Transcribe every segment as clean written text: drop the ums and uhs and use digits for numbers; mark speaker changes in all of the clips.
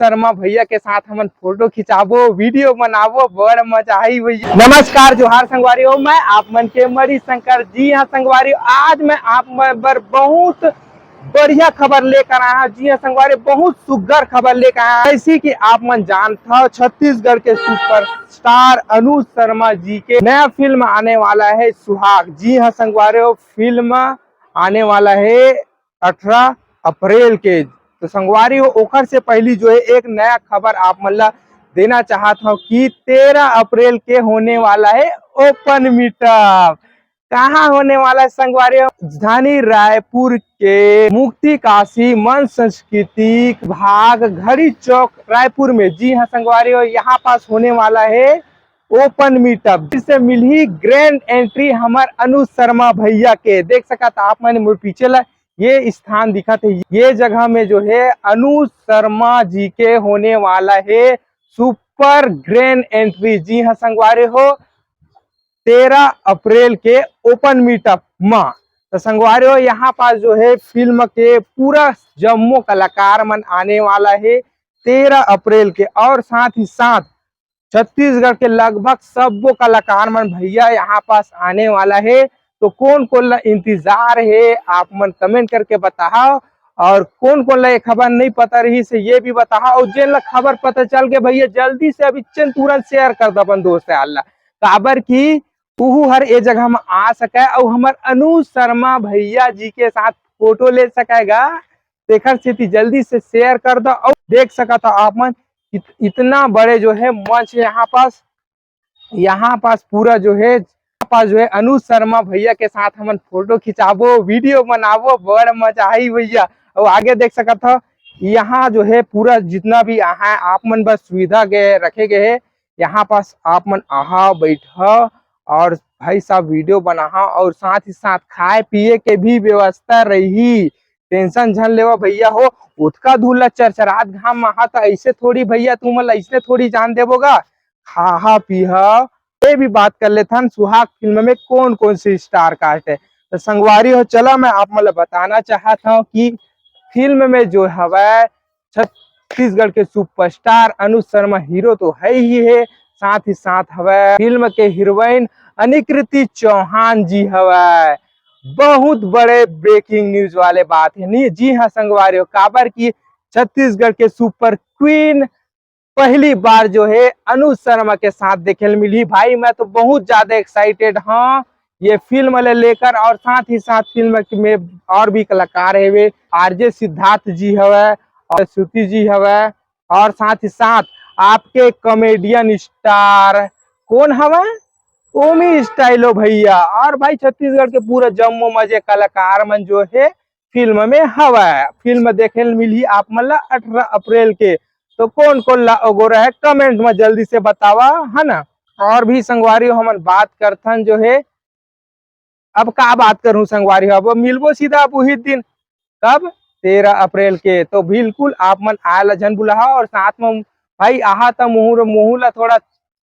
Speaker 1: शर्मा भैया के साथ हम फोटो खिंचाबो, वीडियो बनाबो, बड़ मजा आई भैया। नमस्कार जोहार संगवारी, मैं आप मन के मणि शंकर। जी हाँ संगवारी, आज मैं आप पर बहुत बढ़िया खबर लेकर आया। जी हाँ संगवारी, बहुत सुघर खबर लेकर आया। ऐसी कि आप मन जानते हो छत्तीसगढ़ के सुपरस्टार अनुज शर्मा जी के नया फिल्म आने वाला है सुहाग। जी हाँ संगवारी, फिल्म आने वाला है 18 अप्रैल के। तो संगवारी हो ओखर से पहली जो है एक नया खबर आप मतलब देना चाहता हूँ कि 13 अप्रैल के होने वाला है ओपन मीटअप। कहाँ होने वाला है संगवारी? राजधानी रायपुर के मुक्ति काशी मन सांस्कृतिक भाग घड़ी चौक रायपुर में। जी हाँ संगवारी हो, यहाँ पास होने वाला है ओपन मीटअप, जिससे मिली ग्रैंड एंट्री हमारे अनुज शर्मा भैया के। देख सका था आप मैंने पीछे ला ये स्थान दिखा थे, ये जगह में जो है अनुज शर्मा जी के होने वाला है सुपर ग्रैंड एंट्री। जी हाँ संगवारी हो, 13 अप्रैल के ओपन मीटअप में। तो संगवारी हो यहाँ पास जो है फिल्म के पूरा जम्मू कलाकार मन आने वाला है 13 अप्रैल के, और साथ ही साथ छत्तीसगढ़ के लगभग सब कलाकार मन भैया यहाँ पास आने वाला है। तो कौन कौन इंतजार है आप मन कमेंट करके बताओ, और कौन कौन ला खबर नहीं पता रही से ये भी बताओ, और जिन ला खबर पता चल के भैया जल्दी से अभी तुरंत शेयर कर दो अपन दोस्त अल्लाह, काबर की उहू हर ए जगह में आ सके और हमार अनुज शर्मा भैया जी के साथ फोटो ले सकेगा। देखर से जल्दी से शेयर कर दो। और देख सका था आप मन इतना बड़े जो है मंच यहाँ पास पूरा जो है अनुज शर्मा भैया के साथ हम फोटो खिंचाबो, वीडियो बनाबो, बड़ मजा आई भैया। और आगे देख सका था यहाँ जो है पूरा जितना भी है आप मन बस सुविधा गए रखे गए है। यहाँ पास आप मन आहा बैठा और भाई साहब वीडियो बना, और साथ ही साथ खाए पिए के भी व्यवस्था रही। टेंशन झन लेवा भैया हो, उतका धूला चरचरात घाम महा तो ऐसे थोड़ी भैया तुम ऐसे थोड़ी जान देवोगा। खाहा पीहा ये भी बात कर लेते हैं सुहाग फिल्म में कौन कौन सी स्टार कास्ट है। तो संगवारी हो चलो मैं आप मतलब बताना चाहता हूँ कि फिल्म में जो है छत्तीसगढ़ के सुपरस्टार अनुज शर्मा हीरो तो है ही है, साथ ही साथ हवे फिल्म के हीरोइन अनिकृति चौहान जी हवे। बहुत बड़े ब्रेकिंग न्यूज वाले बात है नहीं। जी हाँ संगवारी हो, काबर की छत्तीसगढ़ के सुपर क्वीन पहली बार जो है अनुज शर्मा के साथ देखे मिली। भाई मैं तो बहुत ज्यादा एक्साइटेड हाँ ये फिल्म लेकर, और साथ ही साथ फिल्म में और भी कलाकार है वे आरजे सिद्धार्थ जी हवे और श्रुति जी हवे, और साथ ही साथ आपके कॉमेडियन स्टार कौन हवे? ओमी स्टाइलो भैया। और भाई छत्तीसगढ़ के पूरा जम्मू मजे कलाकार मन जो है फिल्म में हवा। फिल्म देखे मिली आप मतलब 18 अप्रैल के। तो कौन कौन ला ओगोरा है कमेंट में जल्दी से बतावा है ना। और भी संगवारी हम बात करथन जो है, अब का बात करूं संगवारी, अब मिलबो सीधा अब वही दिन कब 13 अप्रैल के। तो बिल्कुल आप मन आयल जन बुलाहा, और साथ में भाई आहा था मुँह ला थोड़ा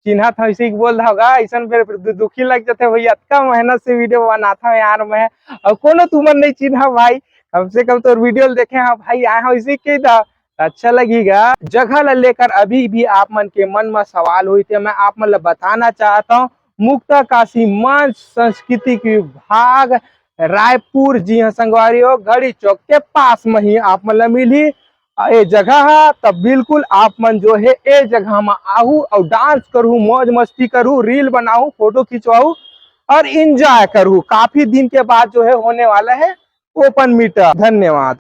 Speaker 1: चिन्हा था इसी बोल होगा ऐसा फिर दुखी लग जाते भैया, इतना मेहनत से वीडियो बनाता है यार मैं, और कोनो तुमन नहीं चिन्हा भाई, कम से कम तो वीडियो देखे हाँ भाई आए हो इसी के दा अच्छा लगेगा। जगह ला लेकर अभी भी आप मन के मन में सवाल हुई थे, मैं आप मन बताना चाहता हूँ मुक्ता काशी मंच सांस्कृतिक विभाग रायपुर। जी हाँ संगवारी हो, घड़ी चौक के पास में ही आप मन मिली ये जगह है। तब बिल्कुल आप मन जो है ये जगह में आहू और डांस करूँ, मौज मस्ती करूँ, रील बनाऊं, फोटो खिंचवाऊं और एंजॉय करूँ। काफी दिन के बाद जो है होने वाला है ओपन मीटअप। धन्यवाद।